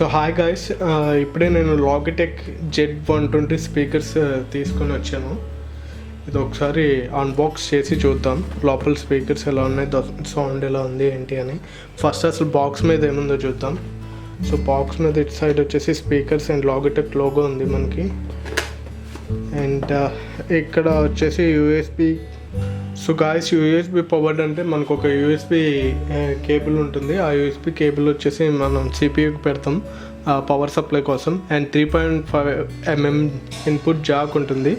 So hi guys, ఇప్పుడే నేను Logitech Z120 speakers తీసుకొని వచ్చాను. ఇది ఒకసారి అన్బాక్స్ చేసి చూద్దాం లోపల స్పీకర్స్ ఎలా ఉన్నాయి, సౌండ్ ఎలా ఉంది ఏంటి అని. ఫస్ట్ అసలు బాక్స్ మీద ఏముందో చూద్దాం. సో బాక్స్ మీద ఇటు సైడ్ వచ్చేసి స్పీకర్స్ అండ్ లాగిటెక్ లోగో ఉంది మనకి. అండ్ ఇక్కడ వచ్చేసి USB. So guys, USB powered అంటే మనకు ఒక యూఎస్బి కేబుల్ ఉంటుంది. ఆ యూఎస్బి కేబుల్ వచ్చేసి మనం సిపియూకి పెడతాం పవర్ సప్లై కోసం. అండ్ 3.5 mm ఇన్పుట్ జాక్ ఉంటుంది,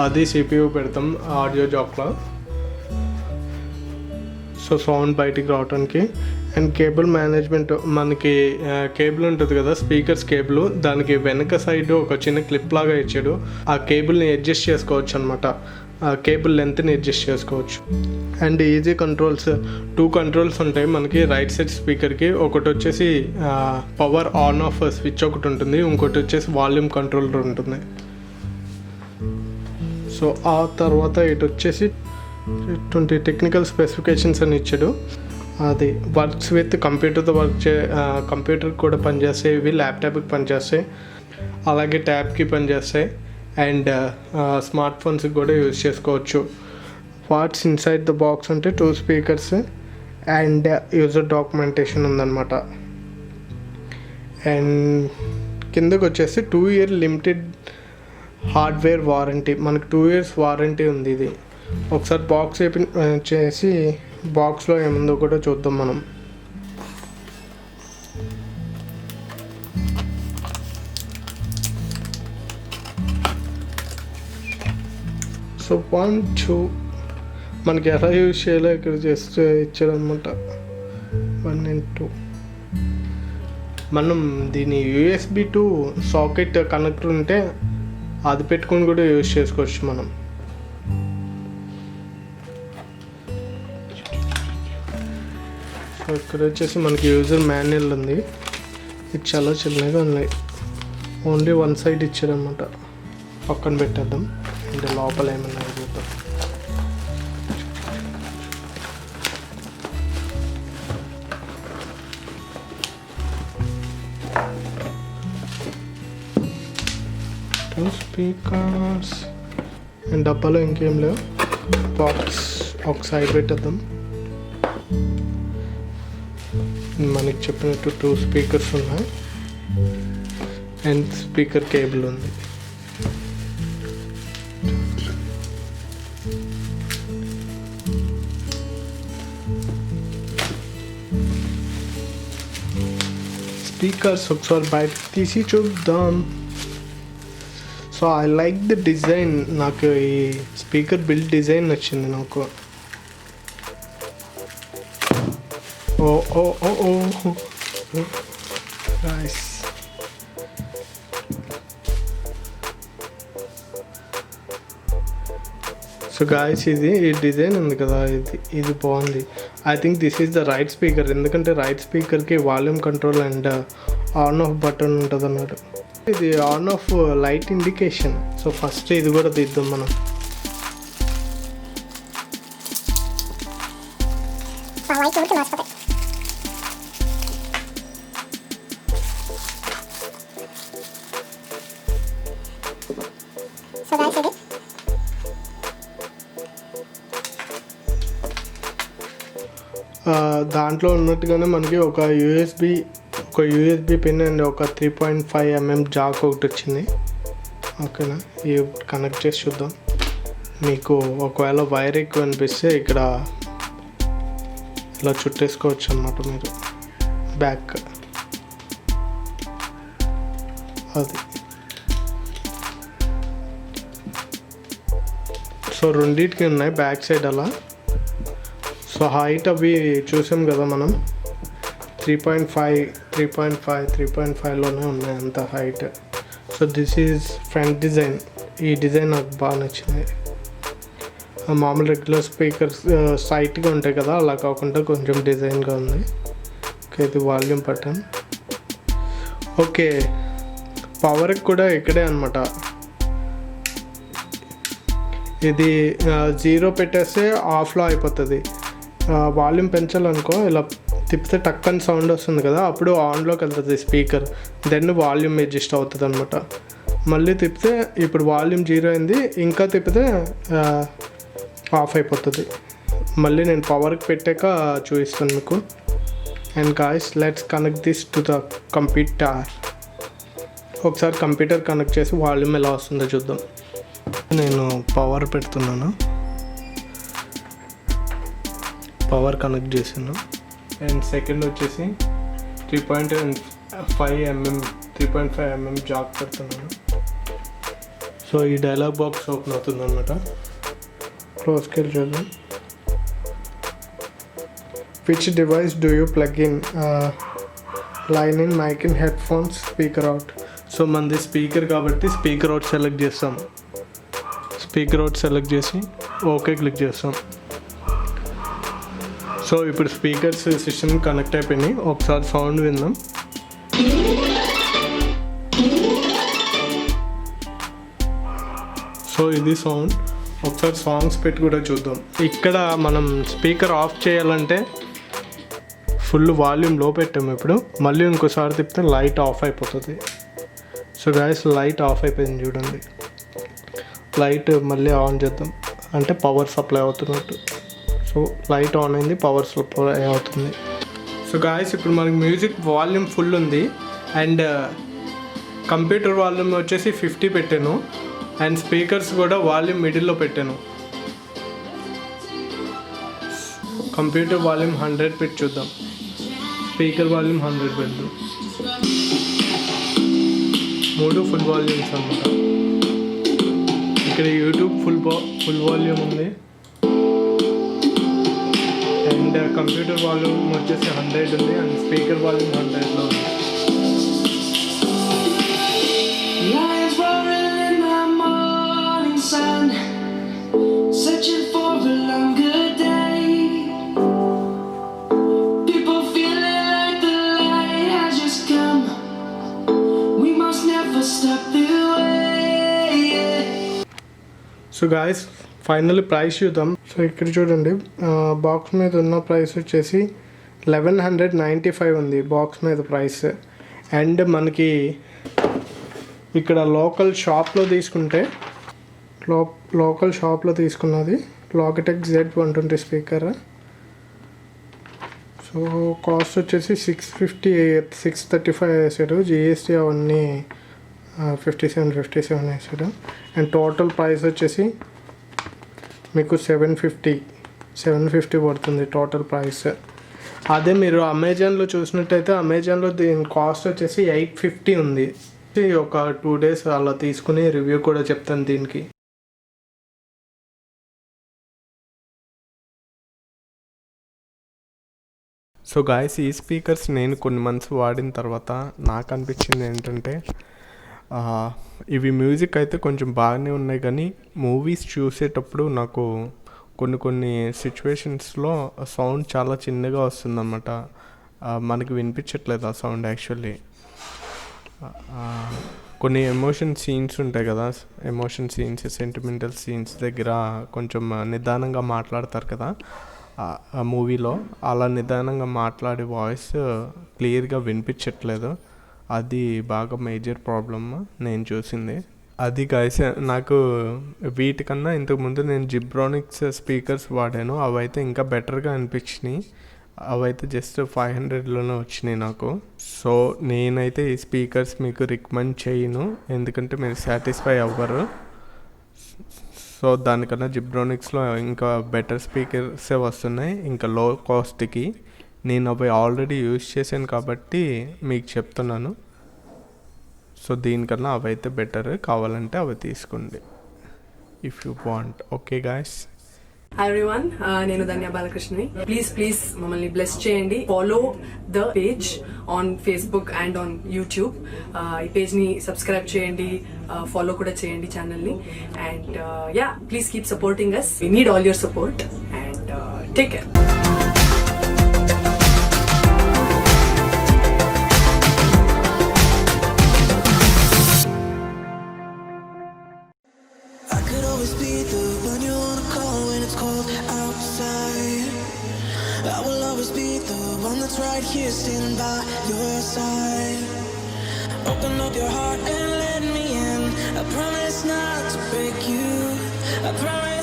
అది సిపియూ పెడతాం ఆడియో జాక్లో. సో సౌండ్ బయటికి రావడానికి. అండ్ కేబుల్ మేనేజ్మెంట్, మనకి కేబుల్ ఉంటుంది కదా స్పీకర్స్ కేబుల్, దానికి వెనక సైడ్ ఒక చిన్న క్లిప్ లాగా ఇచ్చాడు. ఆ కేబుల్ని అడ్జస్ట్ చేసుకోవచ్చు అనమాట, ఆ కేబుల్ లెంత్ని అడ్జస్ట్ చేసుకోవచ్చు. అండ్ ఈజీ కంట్రోల్స్, 2 కంట్రోల్స్ ఉంటాయి మనకి రైట్ సైడ్ స్పీకర్కి. ఒకటి వచ్చేసి పవర్ ఆన్ ఆఫ్ స్విచ్ ఒకటి ఉంటుంది, ఇంకోటి వచ్చేసి వాల్యూమ్ కంట్రోలర్ ఉంటుంది. సో ఆ తర్వాత ఇటు వచ్చేసి 20 టెక్నికల్ స్పెసిఫికేషన్స్ అని ఇచ్చాడు. అది వర్క్స్ విత్ కంప్యూటర్తో కంప్యూటర్ కూడా పనిచేస్తాయి, ఇవి ల్యాప్టాప్కి పనిచేస్తాయి, అలాగే ట్యాబ్కి పనిచేస్తాయి, అండ్ స్మార్ట్ ఫోన్స్కి కూడా యూజ్ చేసుకోవచ్చు. వాట్స్ ఇన్సైడ్ ద బాక్స్ అంటే 2 స్పీకర్స్ అండ్ యూజర్ డాక్యుమెంటేషన్ ఉందన్నమాట. అండ్ కిందకు వచ్చేసి 2 year లిమిటెడ్ హార్డ్వేర్ వారంటీ, మనకు 2 years వారంటీ ఉంది. ఇది ఒకసారి బాక్స్ చేసి బాక్స్లో ఏముందో కూడా చూద్దాం మనం. సో 1, 2 మనకి ఎలా యూజ్ చేయాలో ఇక్కడ జస్ట్ ఇచ్చారనమాట. 1 and 2 మనం దీని యూఎస్బి టు సాకెట్ కనెక్టర్ ఉంటే అది పెట్టుకొని కూడా యూజ్ చేసుకోవచ్చు మనం. సో ఇక్కడ వచ్చేసి మనకి యూజర్ మాన్యువల్ ఉంది. ఇది చాలా చిన్నగా ఉన్నాయి, ఓన్లీ 1 side ఇచ్చారనమాట. పక్కన పెట్టేద్దాం అంటే లోపల ఏమన్నా చూద్దాం. స్పీకర్స్ అండ్ డబ్బాలో ఇంకేం లేవు. బాక్స్ ఒక సైడ్ పెట్టేద్దాం. మనకి చెప్పినట్టు 2 స్పీకర్స్ ఉన్నాయి అండ్ స్పీకర్ కేబుల్ ఉంది. స్పీకర్స్ ఒకసారి బయటకు తీసి చూద్దాం. So I like the design, నాకు ఈ స్పీకర్ బిల్డ్ డిజైన్ నచ్చింది నాకు. Oh oh oh oh nice. So guys, ఇది ఈ డిజైన్ ఉంది కదా, ఇది బాగుంది. I think this is the right speaker, ఎందుకంటే రైట్ స్పీకర్కి volume control and on off button ఉంటుంది అన్నాడు. ఇది on off light indication. So first ఇది కూడా తీద్దాం మనం. దాంట్లో ఉన్నట్టుగానే మనకి ఒక యూఎస్బి పిన్ అండ్ ఒక 3.5 mm జాక్ ఒకటి వచ్చింది. ఓకేనా, ఇవి కనెక్ట్ చేసి చూద్దాం. మీకు ఒకవేళ వైర్ ఎక్కువ అనిపిస్తే ఇక్కడ ఇలా చుట్టేసుకోవచ్చు అన్నమాట మీరు బ్యాక్. అది సో రెండింటికి ఉన్నాయి బ్యాక్ సైడ్ అలా. సో హైట్ అవి చూసాం కదా మనం, 3.5లోనే ఉన్నాయి అంత height. So this is front design. ఈ డిజైన్ నాకు బాగా నచ్చింది. మామూలు రెగ్యులర్ స్పీకర్స్ సైట్గా ఉంటాయి కదా, అలా కాకుండా కొంచెం డిజైన్గా ఉంది. ఓకే, ఇది వాల్యూమ్ బటన్. ఓకే, పవర్కి కూడా ఇక్కడే అనమాట. ఇది 0 పెట్టేస్తే ఆఫ్లో అయిపోతుంది. వాల్యూమ్ పెంచాలనుకో ఇలా తిప్పితే టక్కని సౌండ్ వస్తుంది కదా, అప్పుడు ఆన్లోకి వెళ్తుంది స్పీకర్, దెన్ వాల్యూమ్ అడ్జస్ట్ అవుతుంది అనమాట. మళ్ళీ తిప్పితే ఇప్పుడు వాల్యూమ్ 0 అయింది, ఇంకా తిప్పితే ఆఫ్ అయిపోతుంది. మళ్ళీ నేను పవర్కి పెట్టాక చూపిస్తాను మీకు. And guys, let's connect this to the computer. ఒకసారి కంప్యూటర్ కనెక్ట్ చేసి వాల్యూమ్ ఎలా వస్తుందో చూద్దాం. నేను పవర్ పెడుతున్నాను, పవర్ కనెక్ట్ చేసాను. అండ్ సెకండ్ వచ్చేసి 3.5 mm జాక్ పెడుతున్నాను. సో ఈ డైలాగ్ బాక్స్ ఓపెన్ అవుతుంది అనమాట. క్లోజ్కి వెళ్ళి చూద్దాం. Which device do you plug in? Line in, mic in, headphones, speaker out. So మనది స్పీకర్ కాబట్టి స్పీకర్ అవుట్ సెలెక్ట్ చేస్తాం. స్పీకర్ అవుట్ సెలెక్ట్ చేసి ఓకే క్లిక్ చేస్తాం. సో ఇప్పుడు స్పీకర్స్ సిస్టమ్ కనెక్ట్ అయిపోయినాయి. ఒకసారి సౌండ్ విందాం. సో ఇది సౌండ్. ఒకసారి సాంగ్స్ పెట్టి కూడా చూద్దాం. ఇక్కడ మనం స్పీకర్ ఆఫ్ చేయాలంటే ఫుల్ వాల్యూమ్ లో పెట్టాము. ఇప్పుడు మళ్ళీ ఇంకోసారి తిప్పితే లైట్ ఆఫ్ అయిపోతుంది. సో గైస్, లైట్ ఆఫ్ అయిపోయింది చూడండి. లైట్ మళ్ళీ ఆన్ చేద్దాం, అంటే పవర్ సప్లై అవుతున్నట్టు. సో లైట్ ఆన్ అయింది, పవర్ సప్లై అవుతుంది. సో గాయస్, ఇప్పుడు మనకి మ్యూజిక్ వాల్యూమ్ ఫుల్ ఉంది. అండ్ కంప్యూటర్ వాల్యూమ్ వచ్చేసి 50 పెట్టాను. అండ్ స్పీకర్స్ కూడా వాల్యూమ్ మిడిల్లో పెట్టాను. కంప్యూటర్ వాల్యూమ్ 100 పెట్టి చూద్దాం. స్పీకర్ వాల్యూమ్ 100 పెడదాం. 3 ఫుల్ వాల్యూమ్స్ అన్నమాట. ఇక్కడ యూట్యూబ్ ఫుల్ వాల్యూమ్ ఉంది. అండ్ కంప్యూటర్ వాల్యూమ్ వచ్చేసి 100 ఉంది. అండ్ స్పీకర్ వాల్యూమ్ 100లో ఉంది. సో గాయస్, ఫైనల్ ప్రైస్ చూద్దాం. సో ఇక్కడ చూడండి, బాక్స్ మీద ఉన్న ప్రైస్ వచ్చేసి 1195 ఉంది బాక్స్ మీద ప్రైస్. అండ్ మనకి ఇక్కడ లోకల్ షాప్లో తీసుకుంటే, లోకల్ షాప్లో తీసుకున్నది Logitech Z120 speaker. So cost వచ్చేసి 635 వేసాడు. GST అవన్నీ 57 వేసాడు. అండ్ టోటల్ ప్రైస్ వచ్చేసి మీకు 750 పడుతుంది టోటల్ ప్రైస్. అదే మీరు అమెజాన్లో చూసినట్టయితే అమెజాన్లో దీని కాస్ట్ వచ్చేసి 850 ఉంది. ఒక 2 days అలా తీసుకుని రివ్యూ కూడా చెప్తాను దీనికి. సో గాయస్, ఈ స్పీకర్స్ నేను కొన్ని మంత్స్ వాడిన తర్వాత నాకు అనిపించింది ఏంటంటే, ఇవి మ్యూజిక్ అయితే కొంచెం బాగానే ఉన్నాయి, కానీ మూవీస్ చూసేటప్పుడు నాకు కొన్ని సిచ్యువేషన్స్లో సౌండ్ చాలా చిన్నగా వస్తుందన్నమాట. మనకి వినిపించట్లేదు ఆ సౌండ్. యాక్చువల్లీ కొన్ని ఎమోషన్ సీన్స్ ఉంటాయి కదా, ఎమోషన్ సీన్స్, సెంటిమెంటల్ సీన్స్ దగ్గర కొంచెం నిదానంగా మాట్లాడతారు కదా ఆ మూవీలో. అలా నిదానంగా మాట్లాడే వాయిస్ క్లియర్గా వినిపించట్లేదు. అది బాగా మేజర్ ప్రాబ్లమ్ నేను చూసింది. అది గైస్, నాకు వీటికన్నా ఇంతకుముందు నేను జిబ్రానిక్స్ స్పీకర్స్ వాడాను. అవైతే ఇంకా బెటర్గా అనిపించినాయి. అవైతే జస్ట్ 500లోనే వచ్చినాయి నాకు. సో నేనైతే ఈ స్పీకర్స్ మీకు రికమెండ్ చేయను, ఎందుకంటే మీరు సాటిస్ఫై అవ్వరు. సో దానికన్నా జిబ్రానిక్స్లో ఇంకా బెటర్ స్పీకర్సే వస్తున్నాయి, ఇంకా లో కాస్ట్కి. నేను అవి ఆల్రెడీ యూజ్ చేశాను కాబట్టి మీకు చెప్తున్నాను. సో దీనికన్నా అవైతే బెటర్. కావాలంటే అవి తీసుకోండి if you want. Okay guys. Hi everyone, నేను ధన్య బాలకృష్ణని. ప్లీజ్ మమ్మల్ని బ్లెస్ చేయండి. Follow the page on Facebook and on YouTube. ఈ పేజ్ ని సబ్స్క్రైబ్ చేయండి, ఫాలో కూడా చేయండి ఛానల్ ని. And ya, please keep supporting us. We need all your support and take care. Be the one you wanna call when it's cold outside. I will always always be the one that's right here standing by your side. Open up your heart and let me in. I promise not to break you. I promise